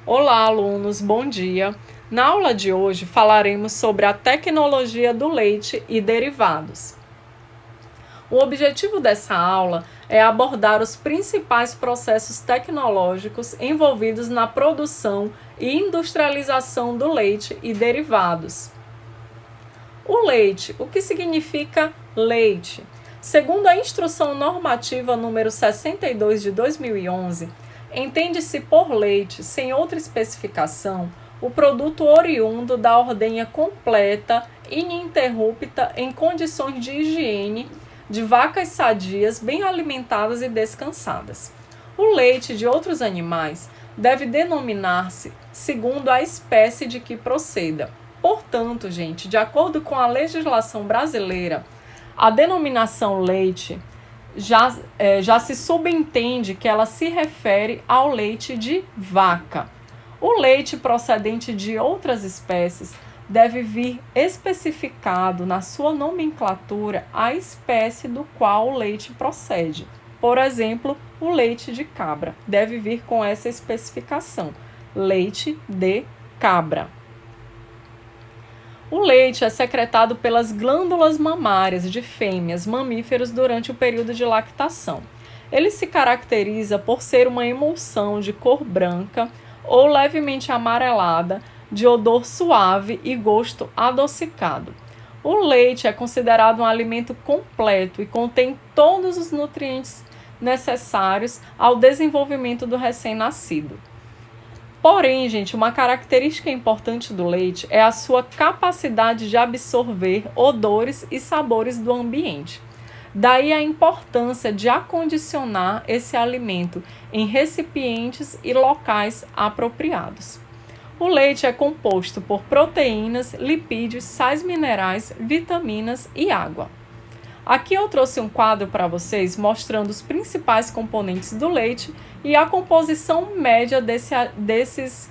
Olá, alunos, bom dia! Na aula de hoje falaremos sobre a tecnologia do leite e derivados. O objetivo dessa aula é abordar os principais processos tecnológicos envolvidos na produção e industrialização do leite e derivados. O leite, o que significa leite? Segundo a Instrução Normativa número 62 de 2011, entende-se por leite, sem outra especificação, o produto oriundo da ordenha completa, ininterrupta, em condições de higiene, de vacas sadias, bem alimentadas e descansadas. O leite de outros animais deve denominar-se segundo a espécie de que proceda. Portanto, gente, de acordo com a legislação brasileira, a denominação leite já se subentende que ela se refere ao leite de vaca. O leite procedente de outras espécies deve vir especificado na sua nomenclatura a espécie do qual o leite procede. Por exemplo, o leite de cabra deve vir com essa especificação: leite de cabra. O leite é secretado pelas glândulas mamárias de fêmeas mamíferos durante o período de lactação. Ele se caracteriza por ser uma emulsão de cor branca ou levemente amarelada, de odor suave e gosto adocicado. O leite é considerado um alimento completo e contém todos os nutrientes necessários ao desenvolvimento do recém-nascido. Porém, gente, uma característica importante do leite é a sua capacidade de absorver odores e sabores do ambiente. Daí a importância de acondicionar esse alimento em recipientes e locais apropriados. O leite é composto por proteínas, lipídios, sais minerais, vitaminas e água. Aqui eu trouxe um quadro para vocês mostrando os principais componentes do leite e a composição média desses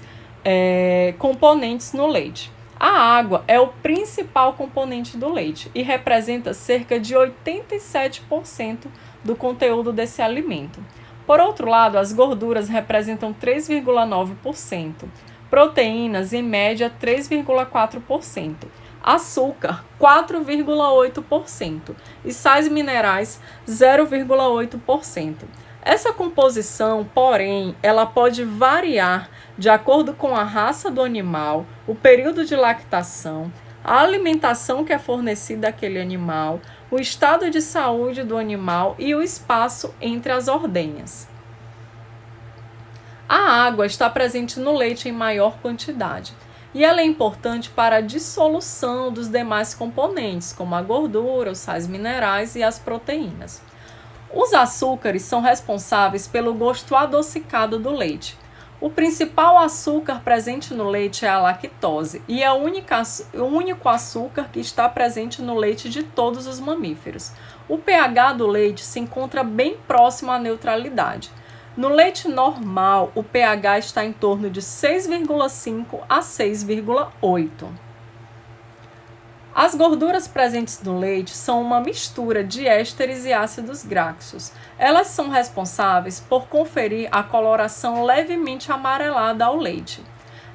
componentes no leite. A água é o principal componente do leite e representa cerca de 87% do conteúdo desse alimento. Por outro lado, as gorduras representam 3,9%, proteínas, em média, 3,4%. Açúcar, 4,8% e sais minerais, 0,8%. Essa composição, porém, ela pode variar de acordo com a raça do animal, o período de lactação, a alimentação que é fornecida àquele animal, o estado de saúde do animal e o espaço entre as ordenhas. A água está presente no leite em maior quantidade. E ela é importante para a dissolução dos demais componentes, como a gordura, os sais minerais e as proteínas. Os açúcares são responsáveis pelo gosto adocicado do leite. O principal açúcar presente no leite é a lactose e é o único açúcar que está presente no leite de todos os mamíferos. O pH do leite se encontra bem próximo à neutralidade. No leite normal, o pH está em torno de 6,5 a 6,8. As gorduras presentes no leite são uma mistura de ésteres e ácidos graxos. Elas são responsáveis por conferir a coloração levemente amarelada ao leite.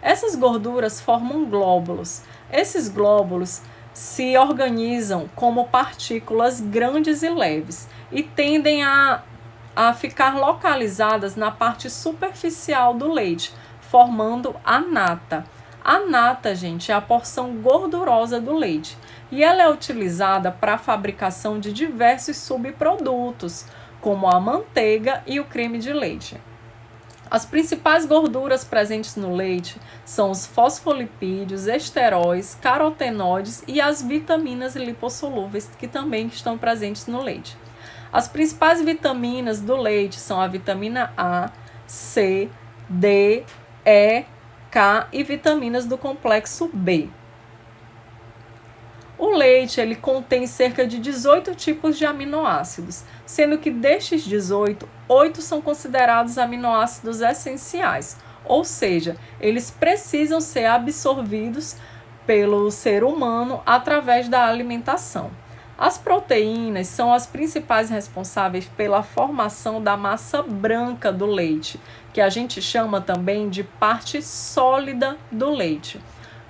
Essas gorduras formam glóbulos. Esses glóbulos se organizam como partículas grandes e leves e tendem a ficar localizadas na parte superficial do leite, formando a nata. A nata, gente, é a porção gordurosa do leite e ela é utilizada para a fabricação de diversos subprodutos, como a manteiga e o creme de leite. As principais gorduras presentes no leite são os fosfolipídios, esteróis, carotenoides e as vitaminas lipossolúveis, que também estão presentes no leite. As principais vitaminas do leite são a vitamina A, C, D, E, K e vitaminas do complexo B. O leite ele contém cerca de 18 tipos de aminoácidos, sendo que destes 18, 8 são considerados aminoácidos essenciais, ou seja, eles precisam ser absorvidos pelo ser humano através da alimentação. As proteínas são as principais responsáveis pela formação da massa branca do leite, que a gente chama também de parte sólida do leite.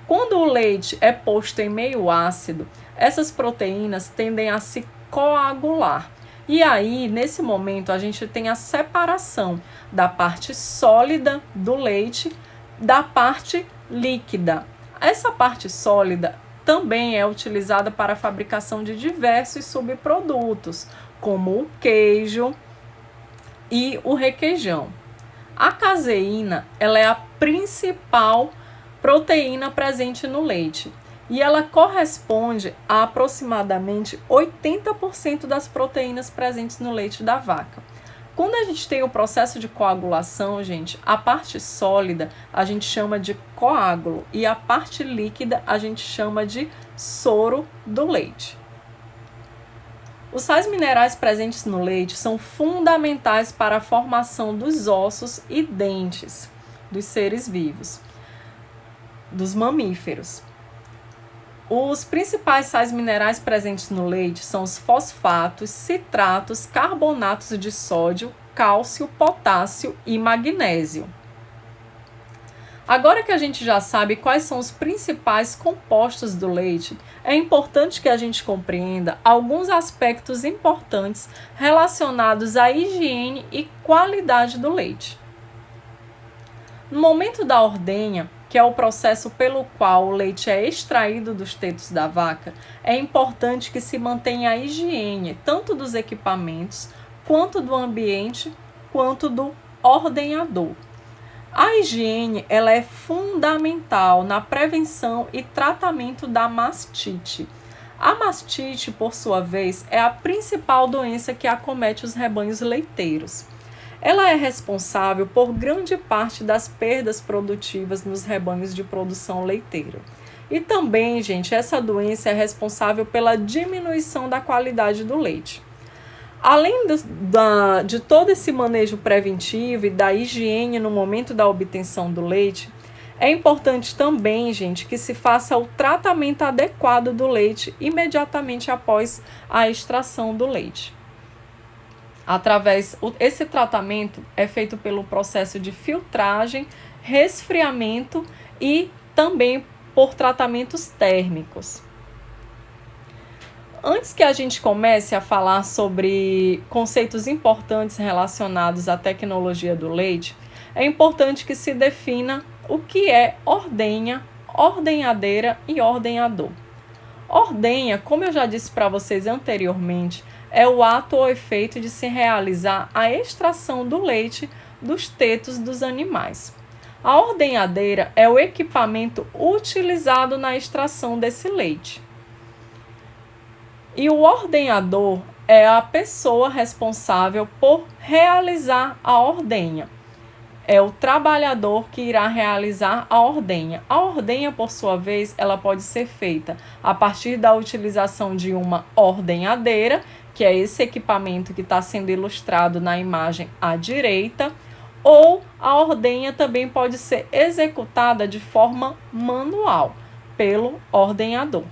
Quando o leite é posto em meio ácido, essas proteínas tendem a se coagular. E aí, nesse momento, a gente tem a separação da parte sólida do leite da parte líquida. Essa parte sólida também é utilizada para a fabricação de diversos subprodutos, como o queijo e o requeijão. A caseína, ela é a principal proteína presente no leite e ela corresponde a aproximadamente 80% das proteínas presentes no leite da vaca. Quando a gente tem o processo de coagulação, gente, a parte sólida a gente chama de coágulo e a parte líquida a gente chama de soro do leite. Os sais minerais presentes no leite são fundamentais para a formação dos ossos e dentes dos seres vivos, dos mamíferos. Os principais sais minerais presentes no leite são os fosfatos, citratos, carbonatos de sódio, cálcio, potássio e magnésio. Agora que a gente já sabe quais são os principais compostos do leite, é importante que a gente compreenda alguns aspectos importantes relacionados à higiene e qualidade do leite. No momento da ordenha, que é o processo pelo qual o leite é extraído dos tetos da vaca, é importante que se mantenha a higiene, tanto dos equipamentos, quanto do ambiente, quanto do ordenhador. A higiene, ela é fundamental na prevenção e tratamento da mastite. A mastite, por sua vez, é a principal doença que acomete os rebanhos leiteiros. Ela é responsável por grande parte das perdas produtivas nos rebanhos de produção leiteira. E também, gente, essa doença é responsável pela diminuição da qualidade do leite. Além de todo esse manejo preventivo e da higiene no momento da obtenção do leite, é importante também, gente, que se faça o tratamento adequado do leite imediatamente após a extração do leite. Esse tratamento é feito pelo processo de filtragem, resfriamento e também por tratamentos térmicos. Antes que a gente comece a falar sobre conceitos importantes relacionados à tecnologia do leite, é importante que se defina o que é ordenha, ordenhadeira e ordenhador. Ordenha, como eu já disse para vocês anteriormente, é o ato ou efeito de se realizar a extração do leite dos tetos dos animais. A ordenhadeira é o equipamento utilizado na extração desse leite. E o ordenhador é a pessoa responsável por realizar a ordenha. É o trabalhador que irá realizar a ordenha. A ordenha, por sua vez, ela pode ser feita a partir da utilização de uma ordenhadeira, que é esse equipamento que está sendo ilustrado na imagem à direita, ou a ordenha também pode ser executada de forma manual, pelo ordenhador.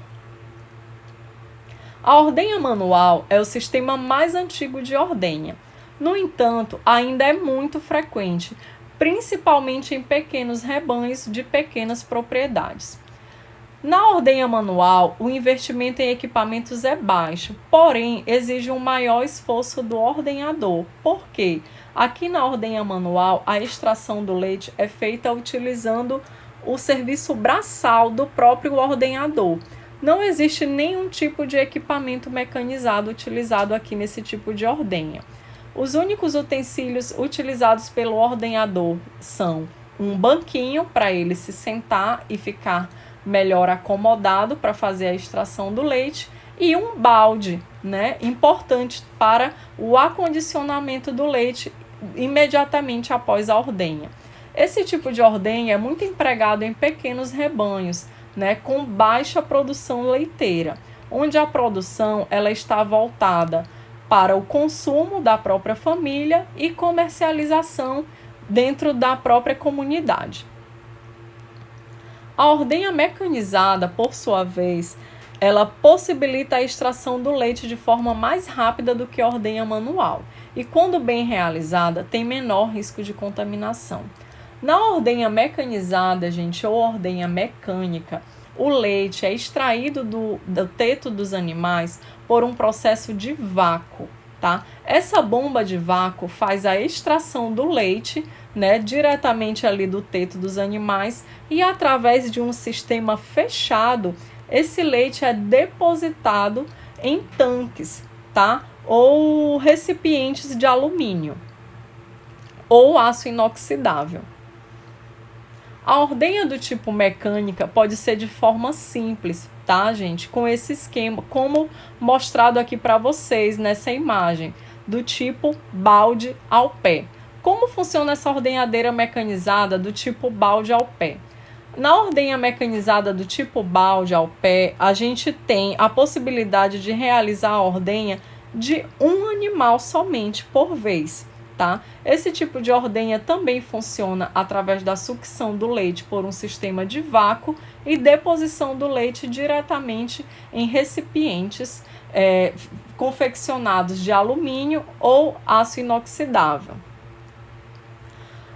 A ordenha manual é o sistema mais antigo de ordenha. No entanto, ainda é muito frequente, principalmente em pequenos rebanhos de pequenas propriedades. Na ordenha manual, o investimento em equipamentos é baixo, porém exige um maior esforço do ordenhador. Por quê? Aqui na ordenha manual, a extração do leite é feita utilizando o serviço braçal do próprio ordenhador. Não existe nenhum tipo de equipamento mecanizado utilizado aqui nesse tipo de ordenha. Os únicos utensílios utilizados pelo ordenhador são um banquinho para ele se sentar e ficar melhor acomodado para fazer a extração do leite e um balde, importante para o acondicionamento do leite imediatamente após a ordenha. Esse tipo de ordenha é muito empregado em pequenos rebanhos, com baixa produção leiteira, onde a produção ela está voltada para o consumo da própria família e comercialização dentro da própria comunidade. A ordenha mecanizada, por sua vez, ela possibilita a extração do leite de forma mais rápida do que a ordenha manual. E quando bem realizada, tem menor risco de contaminação. Na ordenha mecanizada, gente, ou ordenha mecânica, o leite é extraído do teto dos animais por um processo de vácuo, tá? Essa bomba de vácuo faz a extração do leite, né, diretamente ali do teto dos animais, e através de um sistema fechado, esse leite é depositado em tanques, tá? Ou recipientes de alumínio ou aço inoxidável. A ordenha do tipo mecânica pode ser de forma simples, tá, gente? Com esse esquema, como mostrado aqui para vocês nessa imagem, do tipo balde ao pé. Como funciona essa ordenhadeira mecanizada do tipo balde ao pé? Na ordenha mecanizada do tipo balde ao pé, a gente tem a possibilidade de realizar a ordenha de um animal somente por vez. Tá? Esse tipo de ordenha também funciona através da sucção do leite por um sistema de vácuo e deposição do leite diretamente em recipientes confeccionados de alumínio ou aço inoxidável.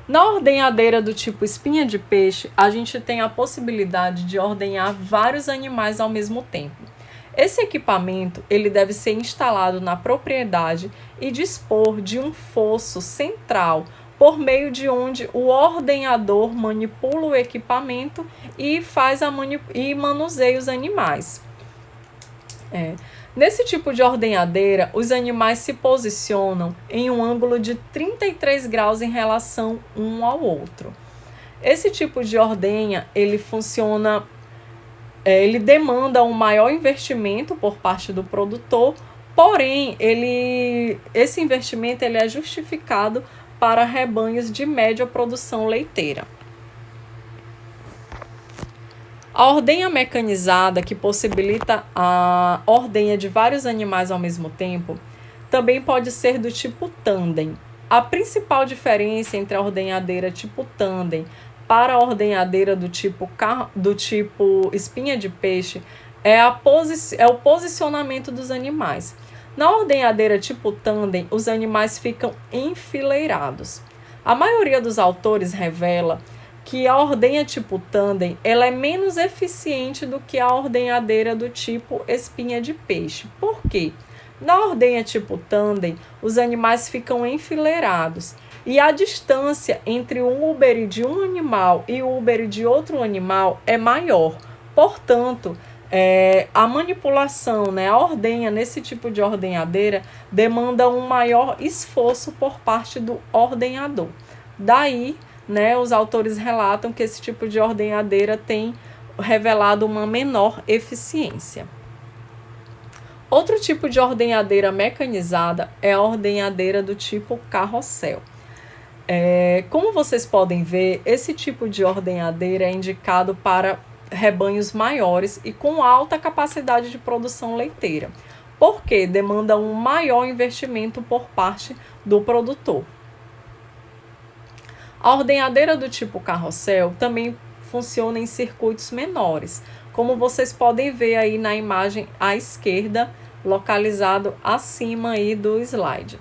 Na ordenhadeira do tipo espinha de peixe, a gente tem a possibilidade de ordenhar vários animais ao mesmo tempo. Esse equipamento ele deve ser instalado na propriedade e dispor de um fosso central, por meio de onde o ordenhador manipula o equipamento e e manuseia os animais. Nesse tipo de ordenhadeira, os animais se posicionam em um ângulo de 33 graus em relação um ao outro. Esse tipo de ordenha, ele funciona... ele demanda um maior investimento por parte do produtor, porém, esse investimento ele é justificado para rebanhos de média produção leiteira. A ordenha mecanizada, que possibilita a ordenha de vários animais ao mesmo tempo, também pode ser do tipo tandem. A principal diferença entre a ordenhadeira tipo tandem para a ordenhadeira do tipo espinha de peixe é o posicionamento dos animais. Na ordenhadeira tipo tandem, os animais ficam enfileirados. A maioria dos autores revela que a ordenha tipo tandem ela é menos eficiente do que a ordenhadeira do tipo espinha de peixe. Por quê? Na ordenha tipo tandem, os animais ficam enfileirados e a distância entre o úbere de um animal e o úbere de outro animal é maior. Portanto, a manipulação, a ordenha nesse tipo de ordenhadeira demanda um maior esforço por parte do ordenhador. Daí, os autores relatam que esse tipo de ordenhadeira tem revelado uma menor eficiência. Outro tipo de ordenhadeira mecanizada é a ordenhadeira do tipo carrossel. Como vocês podem ver, esse tipo de ordenhadeira é indicado para rebanhos maiores e com alta capacidade de produção leiteira, porque demanda um maior investimento por parte do produtor. A ordenhadeira do tipo carrossel também funciona em circuitos menores, como vocês podem ver aí na imagem à esquerda, localizado acima aí do slide.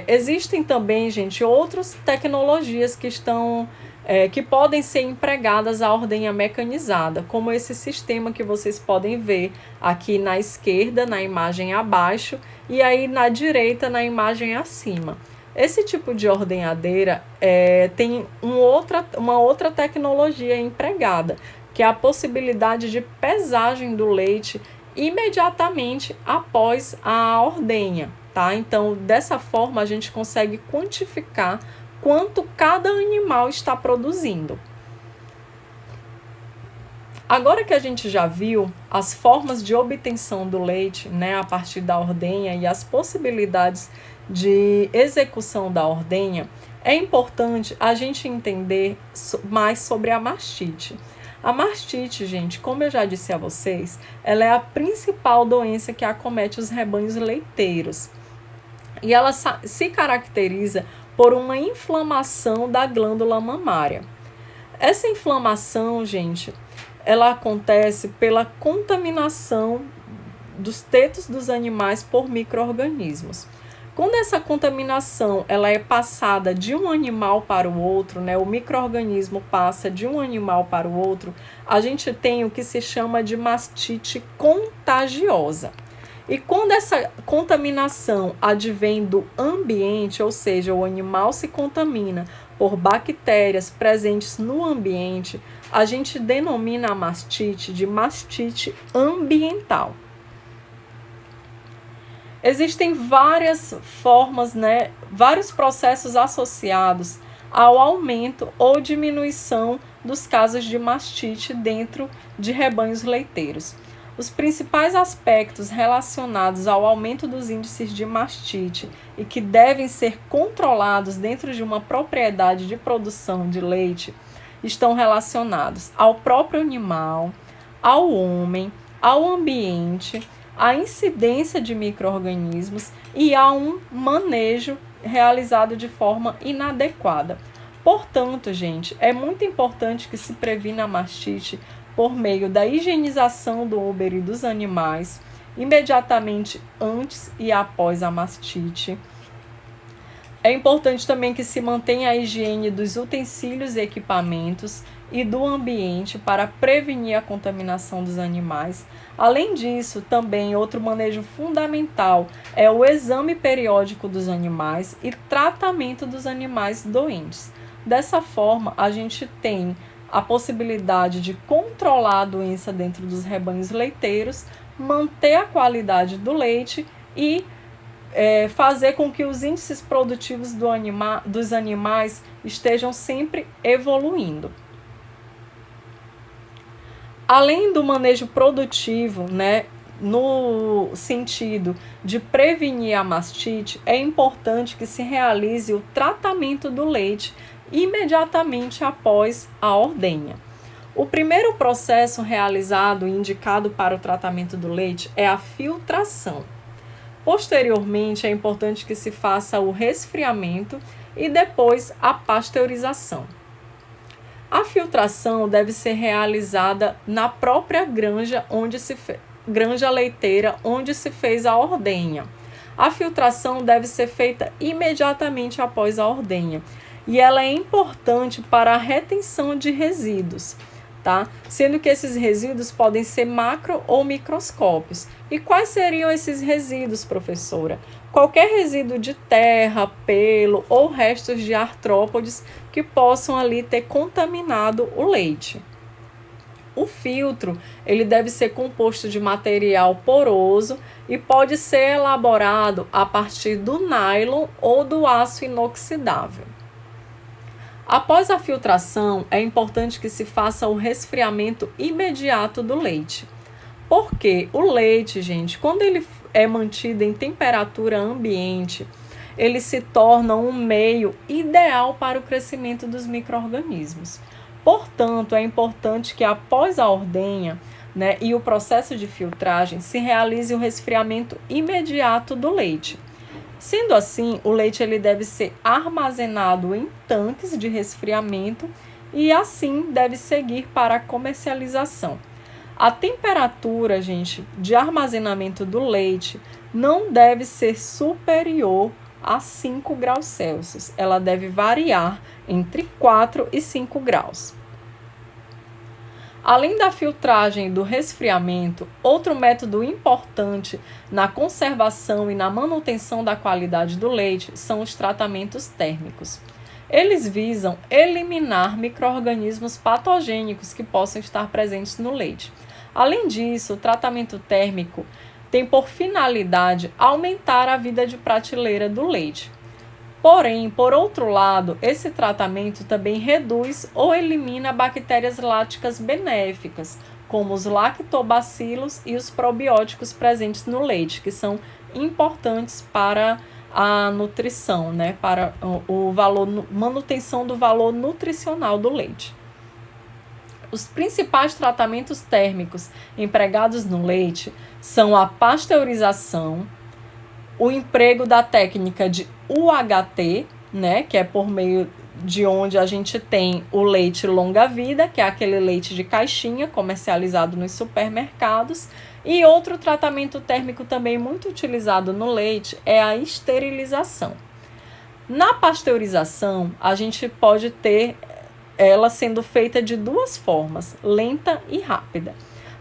Existem também, gente, outras tecnologias que podem ser empregadas à ordenha mecanizada, como esse sistema que vocês podem ver aqui na esquerda, na imagem abaixo, e aí na direita, na imagem acima. Esse tipo de ordenhadeira tem uma outra tecnologia empregada, que é a possibilidade de pesagem do leite imediatamente após a ordenha, tá? Então, dessa forma, a gente consegue quantificar quanto cada animal está produzindo. Agora que a gente já viu as formas de obtenção do leite, a partir da ordenha e as possibilidades de execução da ordenha, é importante a gente entender mais sobre a mastite. A mastite, gente, como eu já disse a vocês, ela é a principal doença que acomete os rebanhos leiteiros. E ela se caracteriza por uma inflamação da glândula mamária. Essa inflamação, gente, ela acontece pela contaminação dos tetos dos animais por micro-organismos. Quando essa contaminação ela é passada de um animal para o outro, né, o micro-organismo passa de um animal para o outro, a gente tem o que se chama de mastite contagiosa. E quando essa contaminação advém do ambiente, ou seja, o animal se contamina por bactérias presentes no ambiente, a gente denomina a mastite de mastite ambiental. Existem várias formas, né, vários processos associados ao aumento ou diminuição dos casos de mastite dentro de rebanhos leiteiros. Os principais aspectos relacionados ao aumento dos índices de mastite e que devem ser controlados dentro de uma propriedade de produção de leite estão relacionados ao próprio animal, ao homem, ao ambiente, à incidência de micro-organismos e a um manejo realizado de forma inadequada. Portanto, gente, é muito importante que se previna a mastite por meio da higienização do úbere dos animais, imediatamente antes e após a mastite. É importante também que se mantenha a higiene dos utensílios e equipamentos e do ambiente para prevenir a contaminação dos animais. Além disso, também outro manejo fundamental é o exame periódico dos animais e tratamento dos animais doentes. Dessa forma, a gente tem a possibilidade de controlar a doença dentro dos rebanhos leiteiros, manter a qualidade do leite e fazer com que os índices produtivos dos animais estejam sempre evoluindo. Além do manejo produtivo, né, no sentido de prevenir a mastite, é importante que se realize o tratamento do leite imediatamente após a ordenha. O primeiro processo realizado e indicado para o tratamento do leite é a filtração. Posteriormente, é importante que se faça o resfriamento e depois a pasteurização. A filtração deve ser realizada na própria granja granja leiteira onde se fez a ordenha. A filtração deve ser feita imediatamente após a ordenha e ela é importante para a retenção de resíduos, tá? Sendo que esses resíduos podem ser macro ou microscópicos. E quais seriam esses resíduos, professora? Qualquer resíduo de terra, pelo ou restos de artrópodes que possam ali ter contaminado o leite. O filtro, ele deve ser composto de material poroso e pode ser elaborado a partir do nylon ou do aço inoxidável. Após a filtração, é importante que se faça o resfriamento imediato do leite. Porque o leite, gente, quando ele é mantido em temperatura ambiente, ele se torna um meio ideal para o crescimento dos micro-organismos. Portanto, é importante que após a ordenha, né, e o processo de filtragem, se realize o resfriamento imediato do leite. Sendo assim, o leite ele deve ser armazenado em tanques de resfriamento e assim deve seguir para a comercialização. A temperatura, gente, de armazenamento do leite não deve ser superior a 5 graus Celsius. Ela deve variar entre 4 e 5 graus. Além da filtragem e do resfriamento, outro método importante na conservação e na manutenção da qualidade do leite são os tratamentos térmicos. Eles visam eliminar micro-organismos patogênicos que possam estar presentes no leite. Além disso, o tratamento térmico tem por finalidade aumentar a vida de prateleira do leite. Porém, por outro lado, esse tratamento também reduz ou elimina bactérias láticas benéficas, como os lactobacilos e os probióticos presentes no leite, que são importantes para a nutrição, né, para manutenção do valor nutricional do leite. Os principais tratamentos térmicos empregados no leite são a pasteurização, o emprego da técnica de UHT, né, que é por meio de onde a gente tem o leite longa-vida, que é aquele leite de caixinha comercializado nos supermercados. E outro tratamento térmico também muito utilizado no leite é a esterilização. Na pasteurização, a gente pode ter ela sendo feita de duas formas, lenta e rápida.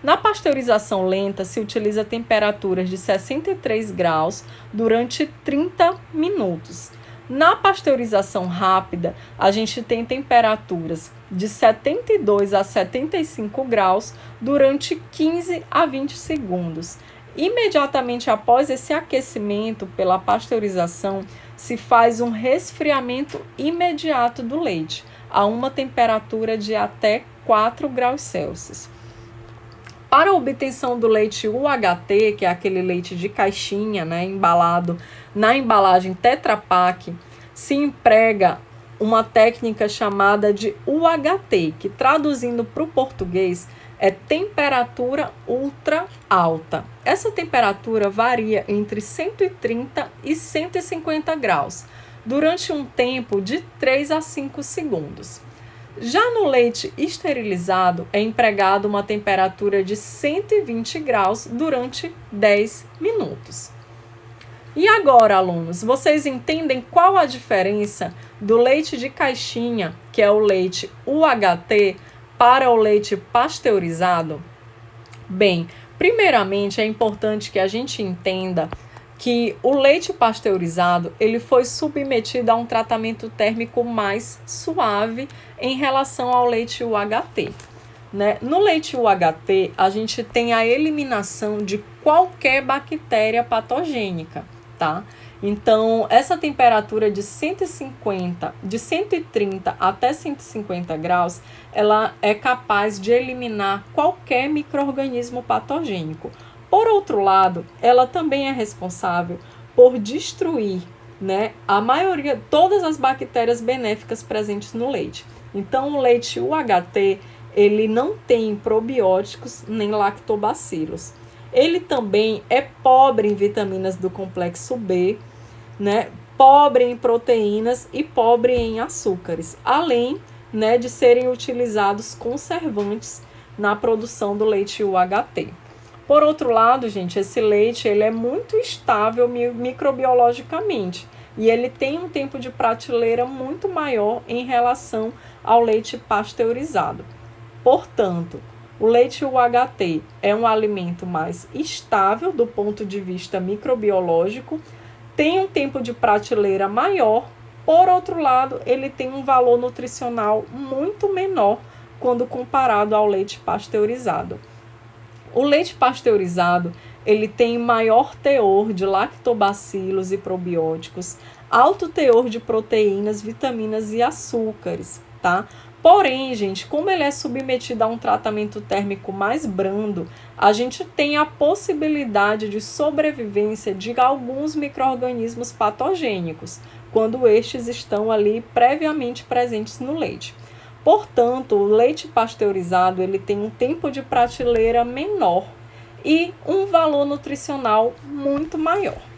Na pasteurização lenta, se utiliza temperaturas de 63 graus durante 30 minutos. Na pasteurização rápida, a gente tem temperaturas de 72 a 75 graus durante 15 a 20 segundos. Imediatamente após esse aquecimento pela pasteurização, se faz um resfriamento imediato do leite, a uma temperatura de até 4 graus Celsius. Para a obtenção do leite UHT, que é aquele leite de caixinha, né, embalado na embalagem Tetra Pak, se emprega uma técnica chamada de UHT, que traduzindo para o português é temperatura ultra alta. Essa temperatura varia entre 130 e 150 graus, durante um tempo de 3 a 5 segundos. Já no leite esterilizado, é empregado uma temperatura de 120 graus durante 10 minutos. E agora, alunos, vocês entendem qual a diferença do leite de caixinha, que é o leite UHT, para o leite pasteurizado? Bem, primeiramente é importante que a gente entenda que o leite pasteurizado ele foi submetido a um tratamento térmico mais suave em relação ao leite UHT. Né? No leite UHT, a gente tem a eliminação de qualquer bactéria patogênica, tá? Então, essa temperatura de 130 até 150 graus, ela é capaz de eliminar qualquer micro-organismo patogênico. Por outro lado, ela também é responsável por destruir, né, todas as bactérias benéficas presentes no leite. Então, o leite UHT, ele não tem probióticos nem lactobacilos. Ele também é pobre em vitaminas do complexo B, né, pobre em proteínas e pobre em açúcares, além, né, de serem utilizados conservantes na produção do leite UHT. Por outro lado, gente, esse leite ele é muito estável microbiologicamente e ele tem um tempo de prateleira muito maior em relação ao leite pasteurizado. Portanto, o leite UHT é um alimento mais estável do ponto de vista microbiológico, tem um tempo de prateleira maior, por outro lado, ele tem um valor nutricional muito menor quando comparado ao leite pasteurizado. O leite pasteurizado, ele tem maior teor de lactobacilos e probióticos, alto teor de proteínas, vitaminas e açúcares, tá? Porém, gente, como ele é submetido a um tratamento térmico mais brando, a gente tem a possibilidade de sobrevivência de alguns micro-organismos patogênicos, quando estes estão ali previamente presentes no leite. Portanto, o leite pasteurizado ele tem um tempo de prateleira menor e um valor nutricional muito maior.